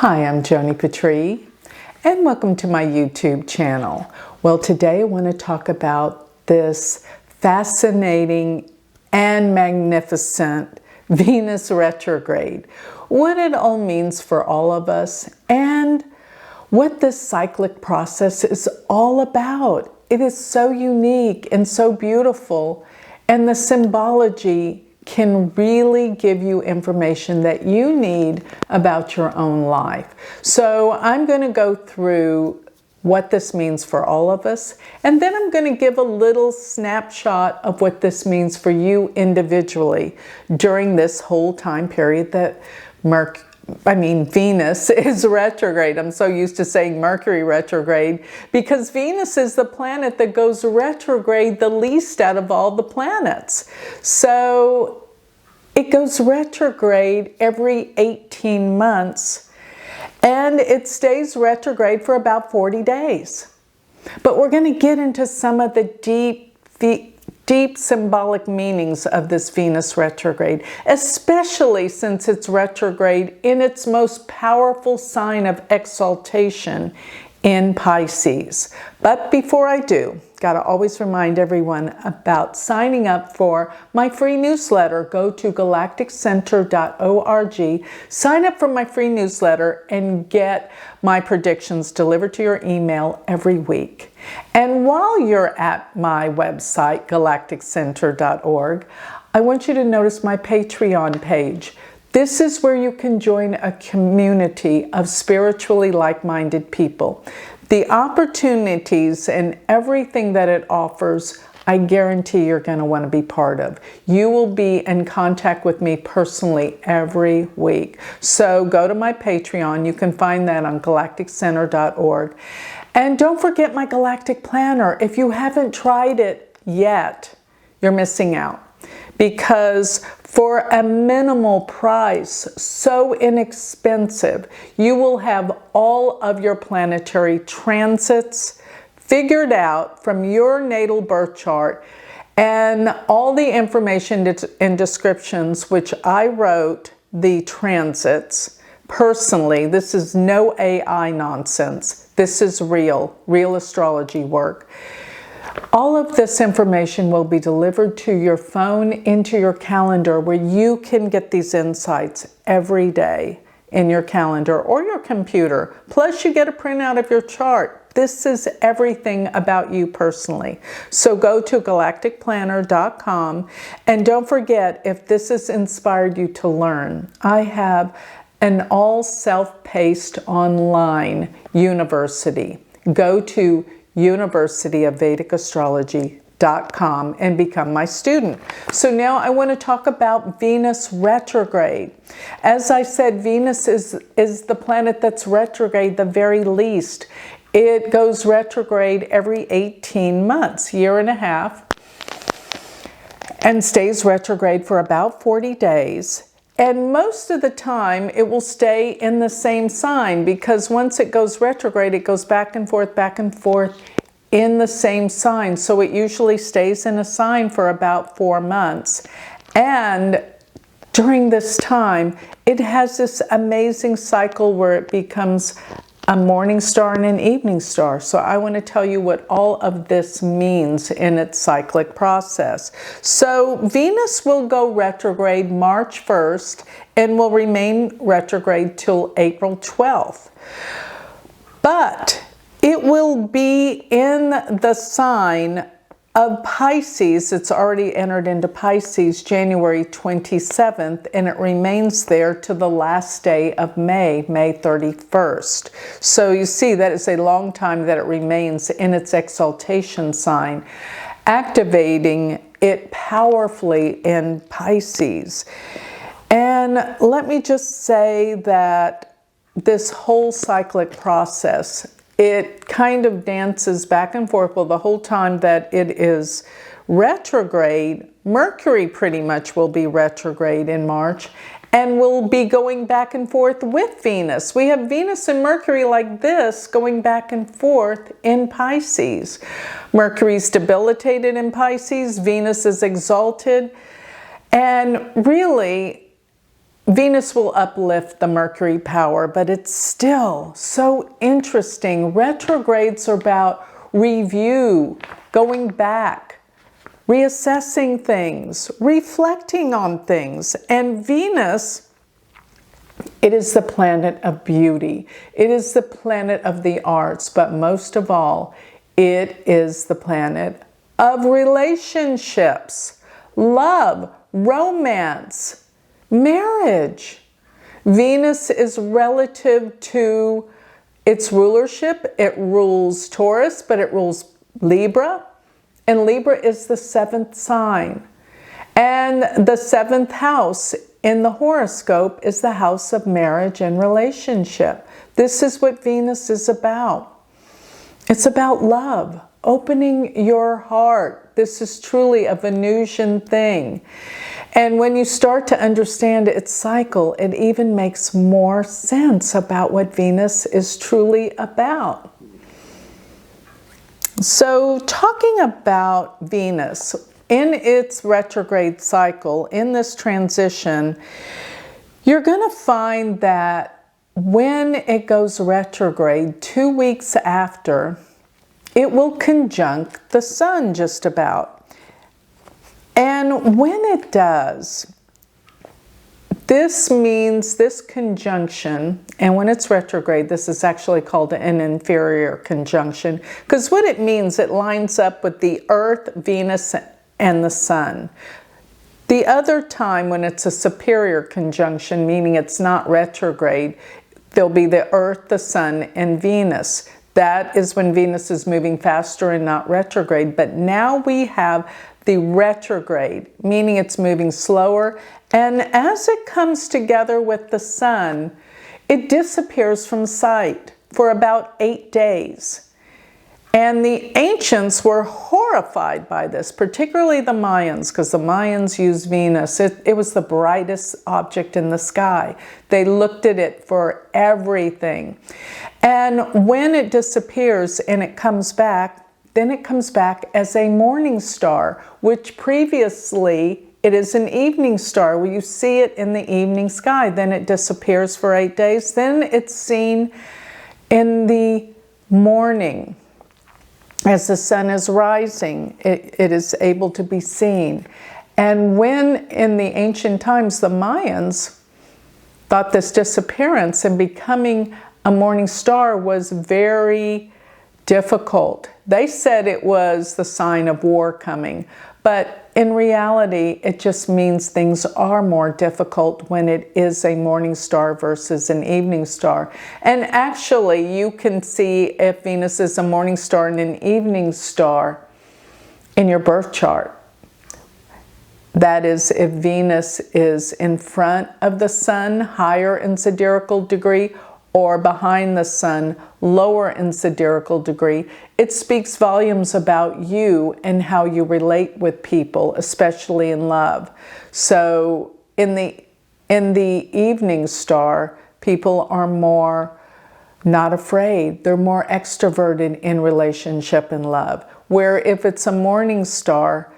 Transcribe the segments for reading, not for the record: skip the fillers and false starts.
Hi, I'm Joni Patry, and welcome to my YouTube channel. Well, today I want to talk about this fascinating and magnificent Venus retrograde, what it all means for all of us, and what this cyclic process is all about. It is so unique and so beautiful, and the symbology can really give you information that you need about your own life. So I'm going to go through what this means for all of us, and then I'm going to give a little snapshot of what this means for you individually during this whole time period that Venus is retrograde. I'm so used to saying Mercury retrograde because Venus is the planet that goes retrograde the least out of all the planets. So it goes retrograde every 18 months and it stays retrograde for about 40 days. But we're going to get into some of the deep symbolic meanings of this Venus retrograde, especially since it's retrograde in its most powerful sign of exaltation in Pisces. But before I do, gotta always remind everyone about signing up for my free newsletter. Go to galacticcenter.org, sign up for my free newsletter, and get my predictions delivered to your email every week. And while you're at my website, galacticcenter.org, I want you to notice my Patreon page. This is where you can join a community of spiritually like-minded people. The opportunities and everything that it offers, I guarantee you're going to want to be part of. You will be in contact with me personally every week. So go to my Patreon. You can find that on galacticcenter.org. And don't forget my Galactic Planner. If you haven't tried it yet, you're missing out. Because for a minimal price, so inexpensive, you will have all of your planetary transits figured out from your natal birth chart and all the information and descriptions, which I wrote the transits personally. This is no AI nonsense. This is real astrology work. All of this information will be delivered to your phone, into your calendar, where you can get these insights every day in your calendar or your computer. Plus, you get a printout of your chart. This is everything about you personally. So go to galacticplanner.com, and don't forget, if this has inspired you to learn, I have an all self-paced online university. Go to universityofvedicastrology.com and become my student. So now I want to talk about Venus retrograde. As I said, Venus is the planet that's retrograde the very least. It goes retrograde every 18 months, year and a half, and stays retrograde for about 40 days. And most of the time, it will stay in the same sign because once it goes retrograde, it goes back and forth in the same sign. So it usually stays in a sign for about 4 months. And during this time, it has this amazing cycle where it becomes a morning star and an evening star. So I want to tell you what all of this means in its cyclic process. So Venus will go retrograde March 1st and will remain retrograde till April 12th. But it will be in the sign of Pisces. It's already entered into Pisces January 27th, and it remains there to the last day of May 31st. So you see that it's a long time that it remains in its exaltation sign, activating it powerfully in Pisces. And let me just say that this whole cyclic process, it kind of dances back and forth. Well, the whole time that it is retrograde, Mercury pretty much will be retrograde in March and will be going back and forth with Venus. We have Venus and Mercury like this going back and forth in Pisces. Mercury's debilitated in Pisces, Venus is exalted, and really Venus will uplift the Mercury power, but it's still so interesting. Retrogrades are about review, going back, reassessing things, reflecting on things. And Venus, it is the planet of beauty. It is the planet of the arts, but most of all, it is the planet of relationships, love, romance, marriage. Venus is relative to its rulership. It rules Taurus, but it rules Libra. And Libra is the 7th sign. And the 7th house in the horoscope is the house of marriage and relationship. This is what Venus is about. It's about love, opening your heart. This is truly a Venusian thing. And when you start to understand its cycle, it even makes more sense about what Venus is truly about. So talking about Venus, in its retrograde cycle, in this transition, you're going to find that when it goes retrograde, 2 weeks after, it will conjunct the sun just about. And when it does, this means this conjunction, and when it's retrograde, this is actually called an inferior conjunction, because what it means, it lines up with the Earth, Venus, and the sun. The other time when it's a superior conjunction, meaning it's not retrograde, there'll be the Earth, the sun, and Venus. That is when Venus is moving faster and not retrograde. But now we have the retrograde, meaning it's moving slower. And as it comes together with the sun, it disappears from sight for about 8 days. And the ancients were horrified by this, particularly the Mayans, because the Mayans used Venus. It was the brightest object in the sky. They looked at it for everything. And when it disappears and it comes back, then it comes back as a morning star, which previously it is an evening star where you see it in the evening sky. Then it disappears for 8 days. Then it's seen in the morning. As the sun is rising, it is able to be seen. And when in the ancient times, the Mayans thought this disappearance and becoming a morning star was very difficult. They said it was the sign of war coming, but in reality, it just means things are more difficult when it is a morning star versus an evening star. And actually, you can see if Venus is a morning star and an evening star in your birth chart. That is, if Venus is in front of the sun, higher in sidereal degree, or behind the sun, lower in sidereal degree, it speaks volumes about you and how you relate with people, especially in love. So in the evening star, people are more not afraid. They're more extroverted in relationship and love. Where if it's a morning star,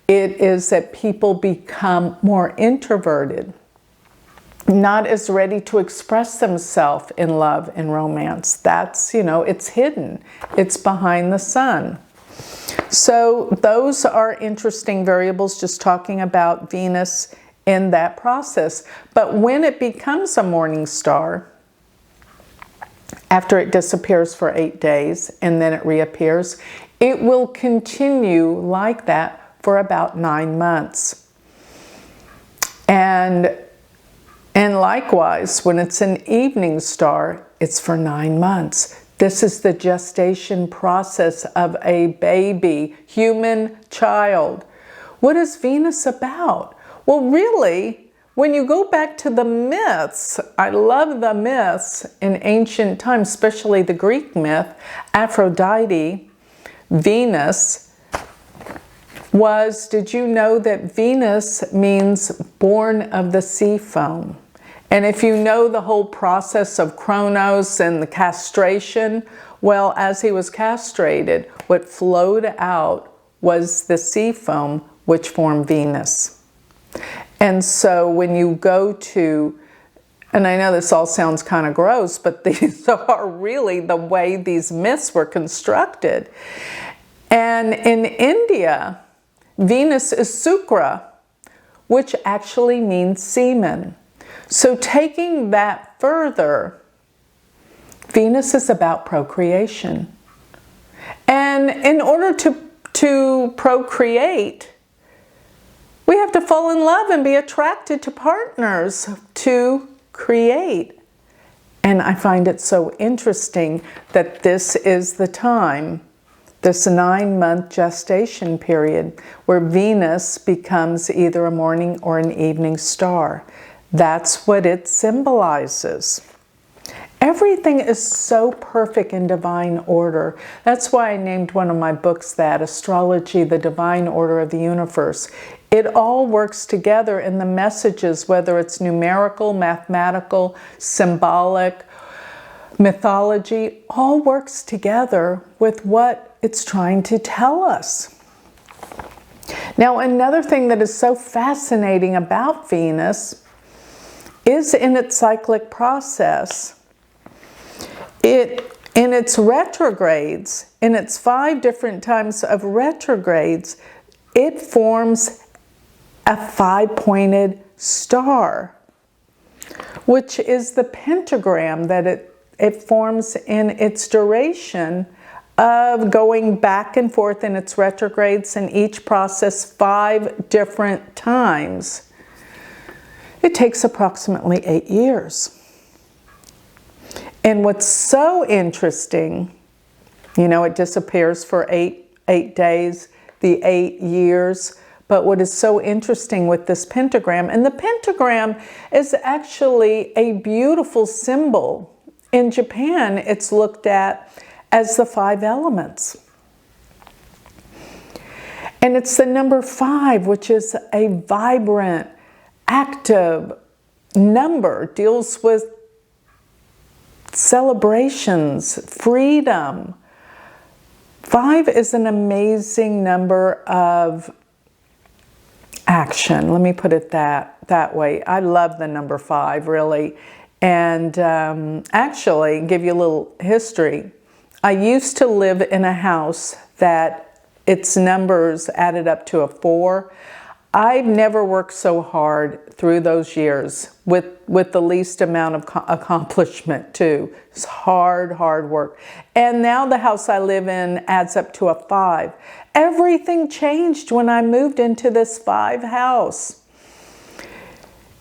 it is that people become more introverted, not as ready to express themselves in love and romance. That's, it's hidden. It's behind the sun. So those are interesting variables, just talking about Venus in that process. But when it becomes a morning star, after it disappears for 8 days and then it reappears, it will continue like that for about 9 months. And likewise, when it's an evening star, it's for 9 months. This is the gestation process of a baby, human child. What is Venus about? Well, really, when you go back to the myths, I love the myths in ancient times, especially the Greek myth, Aphrodite, Venus, did you know that Venus means born of the sea foam? And if you know the whole process of Kronos and the castration, well, as he was castrated, what flowed out was the sea foam, which formed Venus. And so when you go to And I know this all sounds kind of gross, but these are really the way these myths were constructed. And in India, Venus is Shukra, which actually means semen. So taking that further, Venus is about procreation. And in order to procreate, we have to fall in love and be attracted to partners to create. And I find it so interesting that this is the time, this 9-month gestation period, where Venus becomes either a morning or an evening star. That's what it symbolizes. Everything is so perfect in divine order. That's why I named one of my books that, Astrology, the Divine Order of the Universe. It all works together in the messages, whether it's numerical, mathematical, symbolic, mythology, all works together with what it's trying to tell us. Now, another thing that is so fascinating about Venus is in its cyclic process. In its retrogrades, in its 5 different times of retrogrades, it forms a 5-pointed star, which is the pentagram that it forms in its duration of going back and forth in its retrogrades, in each process 5 different times. It takes approximately 8 years. And what's so interesting, you know, it disappears for eight days, the 8 years. But what is so interesting with this pentagram, and the pentagram is actually a beautiful symbol. In Japan, it's looked at as the 5 elements. And it's the number 5, which is a vibrant, active number, deals with celebrations, freedom. 5 is an amazing number of action. Let me put it that way. I love the number 5, really. And actually, give you a little history. I used to live in a house that its numbers added up to a 4. I've never worked so hard through those years with the least amount of accomplishment too. It's hard work. And now the house I live in adds up to a 5. Everything changed when I moved into this 5 house.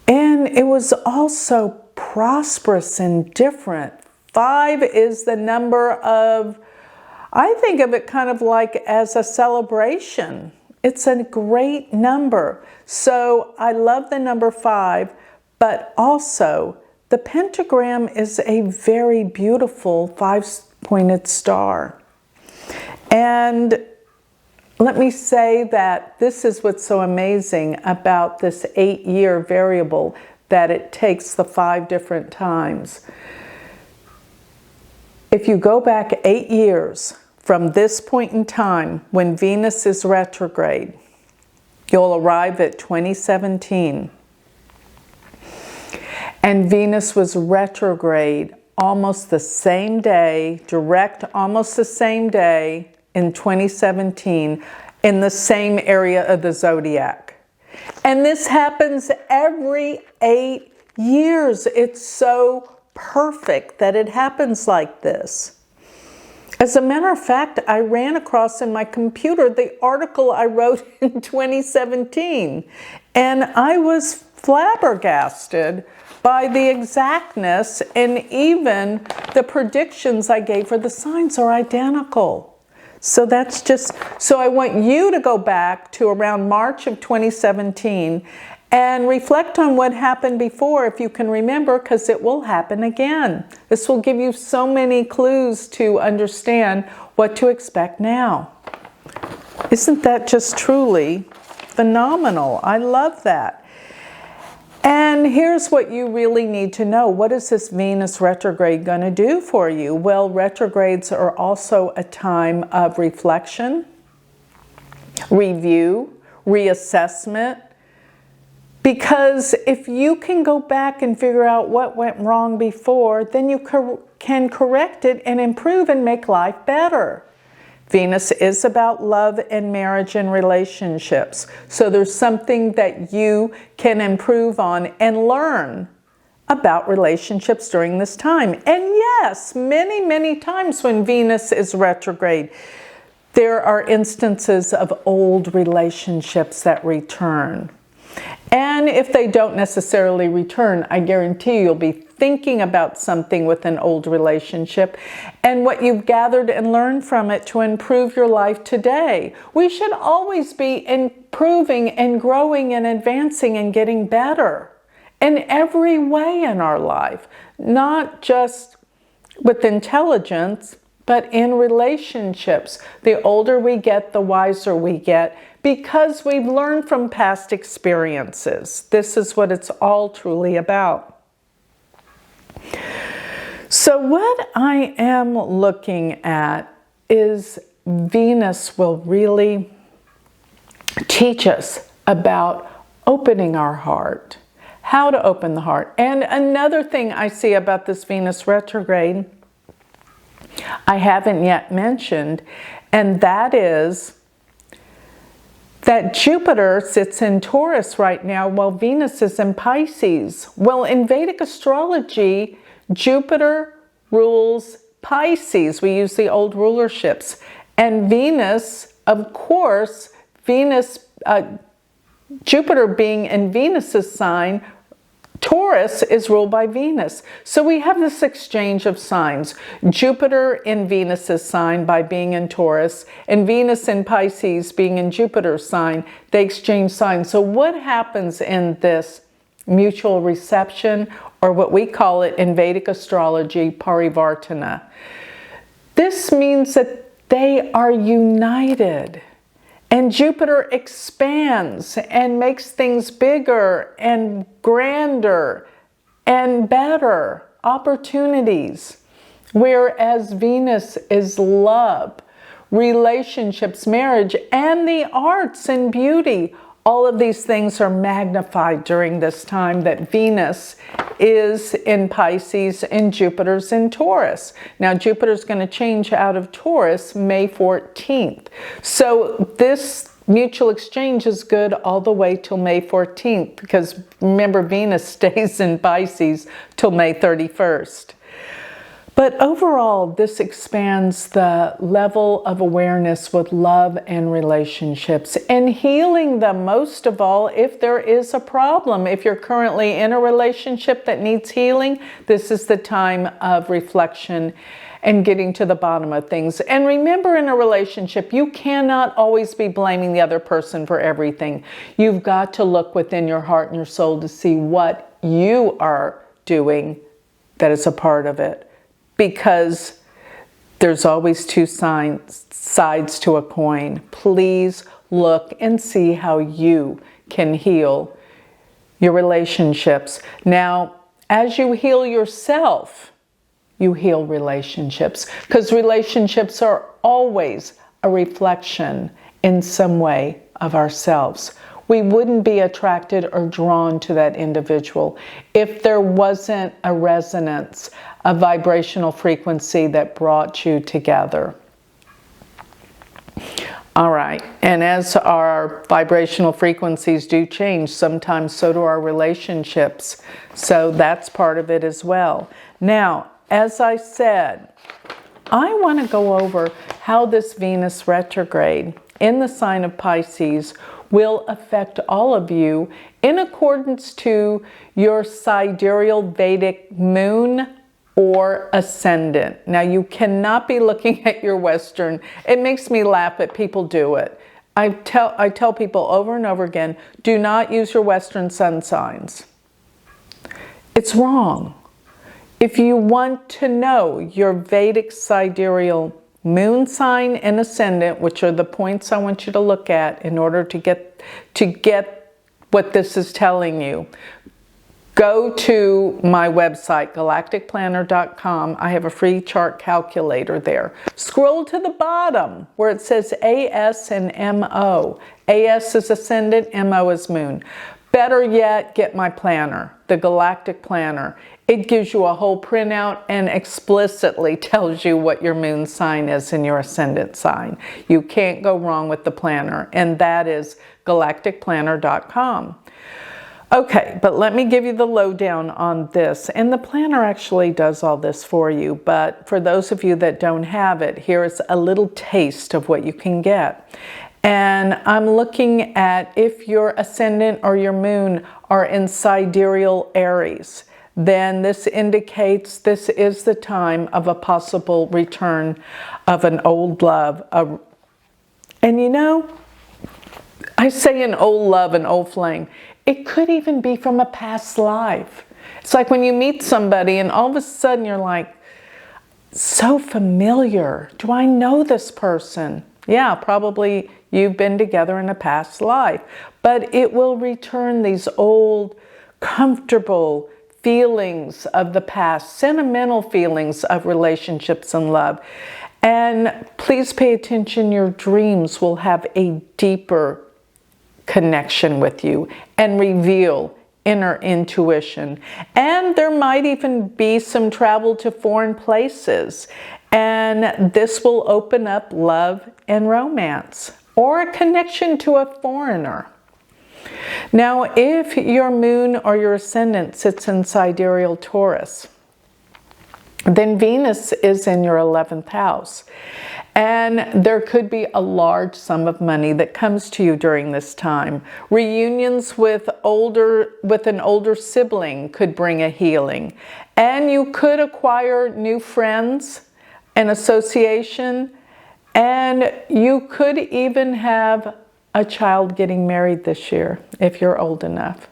And it was also prosperous and different. 5 is the number of, I think of it kind of like as a celebration. It's a great number. So I love the number 5, but also the pentagram is a very beautiful 5-pointed star. And let me say that this is what's so amazing about this 8-year variable, that it takes the 5 different times. If you go back 8 years, from this point in time, when Venus is retrograde, you'll arrive at 2017. And Venus was retrograde almost the same day, direct almost the same day in 2017, in the same area of the zodiac. And this happens every 8 years. It's so perfect that it happens like this. As a matter of fact, I ran across in my computer the article I wrote in 2017, and I was flabbergasted by the exactness, and even the predictions I gave for the signs are identical. So that's just, so I want you to go back to around March of 2017 and reflect on what happened before, if you can remember, because it will happen again. This will give you so many clues to understand what to expect now. Isn't that just truly phenomenal? I love that. And here's what you really need to know. What is this Venus retrograde going to do for you? Well, retrogrades are also a time of reflection, review, reassessment, Because if you can go back and figure out what went wrong before, then you can correct it and improve and make life better. Venus is about love and marriage and relationships. So there's something that you can improve on and learn about relationships during this time. And yes, many, many times when Venus is retrograde, there are instances of old relationships that return. And if they don't necessarily return, I guarantee you'll be thinking about something with an old relationship and what you've gathered and learned from it to improve your life today. We should always be improving and growing and advancing and getting better in every way in our life, not just with intelligence, but in relationships. The older we get, the wiser we get, because we've learned from past experiences. This is what it's all truly about. So what I am looking at is Venus will really teach us about opening our heart, how to open the heart. And another thing I see about this Venus retrograde I haven't yet mentioned, and that is that Jupiter sits in Taurus right now while Venus is in Pisces. Well, in Vedic astrology, Jupiter rules Pisces. We use the old rulerships. And Venus, of course, Jupiter being in Venus's sign, Taurus is ruled by Venus. So we have this exchange of signs. Jupiter in Venus's sign by being in Taurus, and Venus in Pisces being in Jupiter's sign. They exchange signs. So what happens in this mutual reception, or what we call it in Vedic astrology, parivartana? This means that they are united. And Jupiter expands and makes things bigger and grander and better opportunities. Whereas Venus is love, relationships, marriage, and the arts and beauty. All of these things are magnified during this time that Venus is in Pisces and Jupiter's in Taurus. Now, Jupiter's going to change out of Taurus May 14th. So this mutual exchange is good all the way till May 14th, because remember, Venus stays in Pisces till May 31st. But overall, this expands the level of awareness with love and relationships, and healing them most of all if there is a problem. If you're currently in a relationship that needs healing, this is the time of reflection and getting to the bottom of things. And remember, in a relationship, you cannot always be blaming the other person for everything. You've got to look within your heart and your soul to see what you are doing that is a part of it. Because there's always two sides to a coin. Please look and see how you can heal your relationships. Now, as you heal yourself, you heal relationships. Because relationships are always a reflection in some way of ourselves. We wouldn't be attracted or drawn to that individual if there wasn't a resonance, a vibrational frequency that brought you together. All right, and as our vibrational frequencies do change, sometimes so do our relationships. So that's part of it as well. Now, as I said, I want to go over how this Venus retrograde in the sign of Pisces will affect all of you in accordance to your sidereal Vedic moon or ascendant. Now, you cannot be looking at your Western. It makes me laugh that people do it. I tell people over and over again, do not use your Western sun signs. It's wrong. If you want to know your Vedic sidereal moon sign and ascendant, which are the points I want you to look at in order to get what this is telling you, go to my website, galacticplanner.com. I have a free chart calculator there. Scroll to the bottom where it says AS and MO. AS is ascendant, MO is moon. Better yet, get my planner, the Galactic Planner. It gives you a whole printout and explicitly tells you what your moon sign is and your ascendant sign. You can't go wrong with the planner, and that is galacticplanner.com. Okay, but let me give you the lowdown on this. And the planner actually does all this for you, but for those of you that don't have it, here's a little taste of what you can get. And I'm looking at if your ascendant or your moon are in sidereal Aries, then this indicates this is the time of a possible return of an old love. And you know, I say an old love, an old flame. It could even be from a past life. It's like when you meet somebody and all of a sudden you're like, so familiar. Do I know this person? Yeah, probably you've been together in a past life. But it will return these old, comfortable feelings of the past, sentimental feelings of relationships and love. And please pay attention, your dreams will have a deeper connection with you and reveal inner intuition. And there might even be some travel to foreign places. And this will open up love and romance or a connection to a foreigner. Now, if your moon or your ascendant sits in sidereal Taurus, then Venus is in your 11th house. And there could be a large sum of money that comes to you during this time. Reunions with an older sibling could bring a healing. And you could acquire new friends, an association, and you could even have a child getting married this year if you're old enough.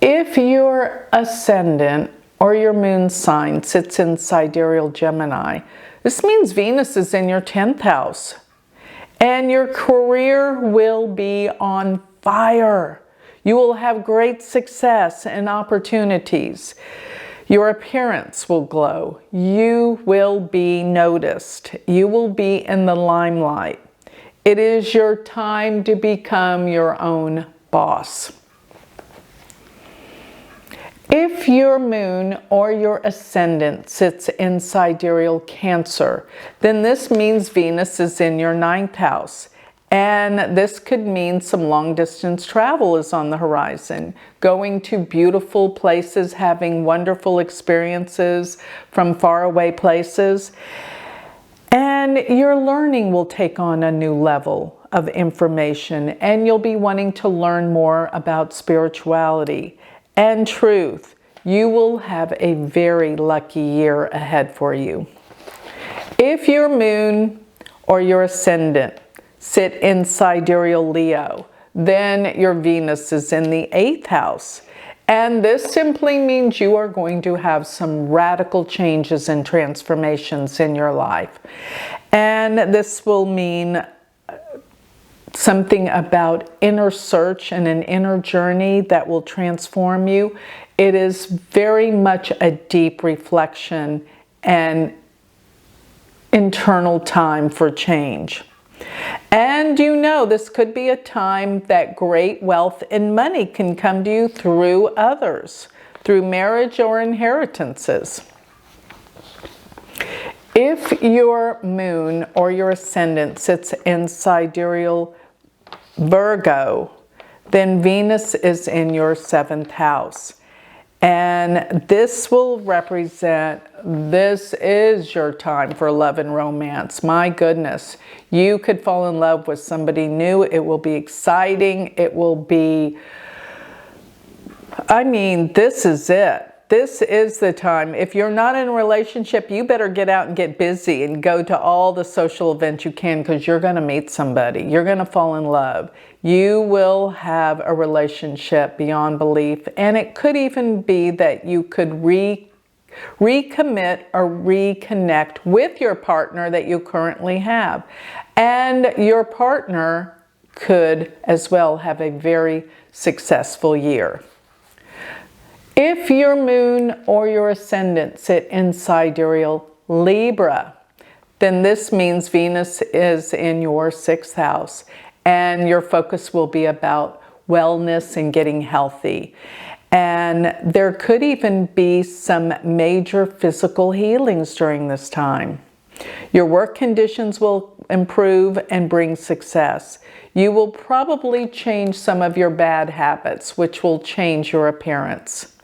If your ascendant or your moon sign sits in sidereal Gemini, this means Venus is in your 10th house. And your career will be on fire. You will have great success and opportunities. Your appearance will glow. You will be noticed. You will be in the limelight. It is your time to become your own boss. If your moon or your ascendant sits in sidereal Cancer, then this means Venus is in your 9th house. And this could mean some long distance travel is on the horizon, going to beautiful places, having wonderful experiences from faraway places. And your learning will take on a new level of information, and you'll be wanting to learn more about spirituality and truth. You will have a very lucky year ahead for you. If your moon or your ascendant sit in sidereal Leo, then your Venus is in the 8th house. And this simply means you are going to have some radical changes and transformations in your life. And this will mean something about inner search and an inner journey that will transform you. It is very much a deep reflection and internal time for change. And you know, this could be a time that great wealth and money can come to you through others, through marriage or inheritances. If your moon or your ascendant sits in sidereal Virgo, then Venus is in your 7th house. And this will represent, this is your time for love and romance. My goodness, you could fall in love with somebody new. It will be exciting. It will be, I mean, this is it. This is the time. If you're not in a relationship, you better get out and get busy and go to all the social events you can, because you're going to meet somebody. You're going to fall in love. You will have a relationship beyond belief. And it could even be that you could recommit or reconnect with your partner that you currently have. And your partner could as well have a very successful year. If your moon or your ascendant sit in sidereal Libra, then this means Venus is in your 6th house. and your focus will be about wellness and getting healthy. And there could even be some major physical healings during this time. Your work conditions will improve and bring success. You will probably change some of your bad habits, which will change your appearance.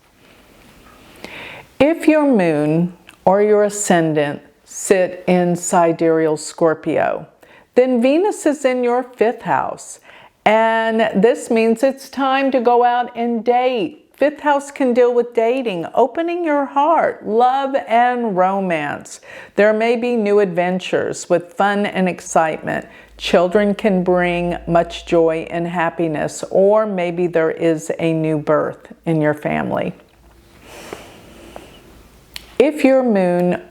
If your moon or your ascendant sit in sidereal Scorpio, then Venus is in your 5th house. And this means it's time to go out and date. 5th house can deal with dating, opening your heart, love and romance. There may be new adventures with fun and excitement. Children can bring much joy and happiness, or maybe there is a new birth in your family. If your moon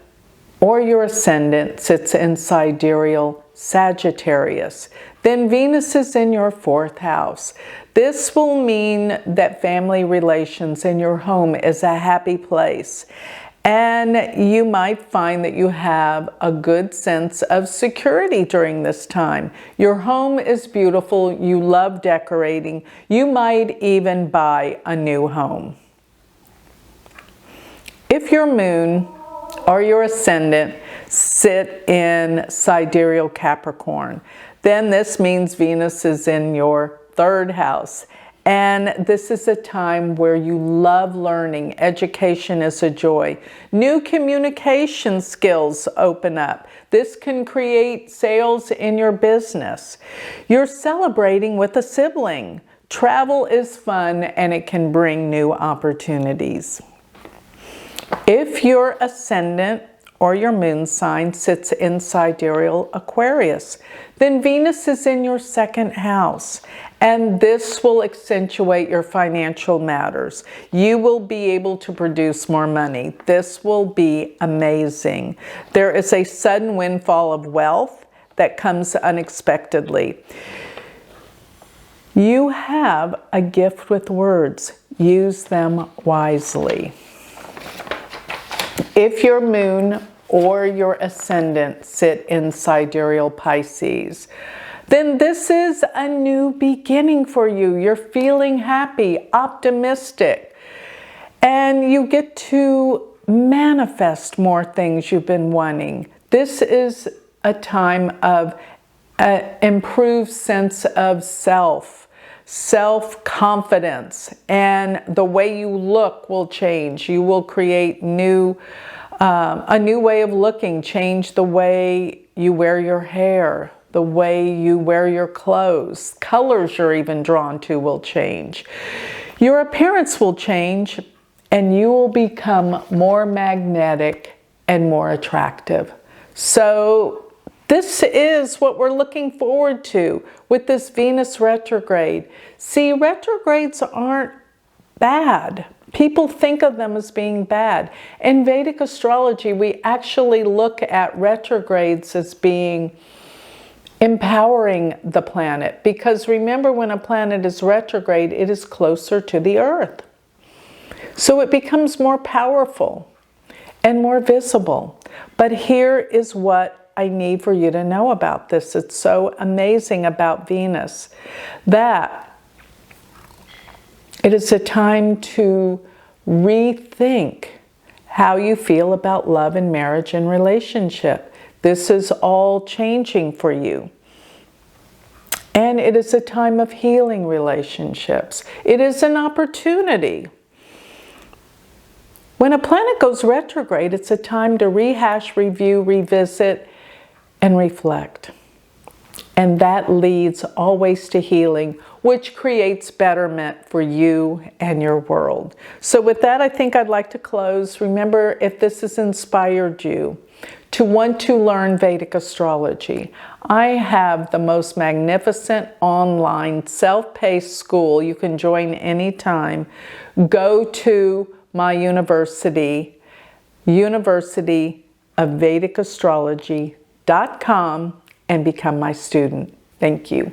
or your ascendant sits in sidereal Sagittarius, then Venus is in your 4th house. This will mean that family relations in your home is a happy place. And you might find that you have a good sense of security during this time. Your home is beautiful. You love decorating. You might even buy a new home. If your moon or your ascendant sit in sidereal Capricorn, then this means Venus is in your 3rd house. And this is a time where you love learning. Education is a joy. New communication skills open up. This can create sales in your business. You're celebrating with a sibling. Travel is fun and it can bring new opportunities. If your ascendant or your moon sign sits in sidereal Aquarius, then Venus is in your 2nd house. And this will accentuate your financial matters. You will be able to produce more money. This will be amazing. There is a sudden windfall of wealth that comes unexpectedly. You have a gift with words. Use them wisely. If your moon or your ascendant sit in sidereal Pisces, then this is a new beginning for you. You're feeling happy, optimistic, and you get to manifest more things you've been wanting. This is a time of improved sense of self-confidence, and the way you look will change. You will create a new way of looking, change the way you wear your hair, the way you wear your clothes. Colors you're even drawn to will change. Your appearance will change, and you will become more magnetic and more attractive. So this is what we're looking forward to with this Venus retrograde. See, retrogrades aren't bad. People think of them as being bad. In Vedic astrology, we actually look at retrogrades as being empowering the planet. Because remember, when a planet is retrograde, it is closer to the Earth. So it becomes more powerful and more visible. But here is what I need for you to know about this. It's so amazing about Venus, that it is a time to rethink how you feel about love and marriage and relationship. This is all changing for you. And it is a time of healing relationships. It is an opportunity. When a planet goes retrograde, it's a time to rehash, review, revisit, and reflect. And that leads always to healing, which creates betterment for you and your world. So with that, I think I'd like to close. Remember, if this has inspired you to want to learn Vedic astrology, I have the most magnificent online self-paced school you can join anytime. Go to my university, universityofvedicastrology.com, and become my student. Thank you.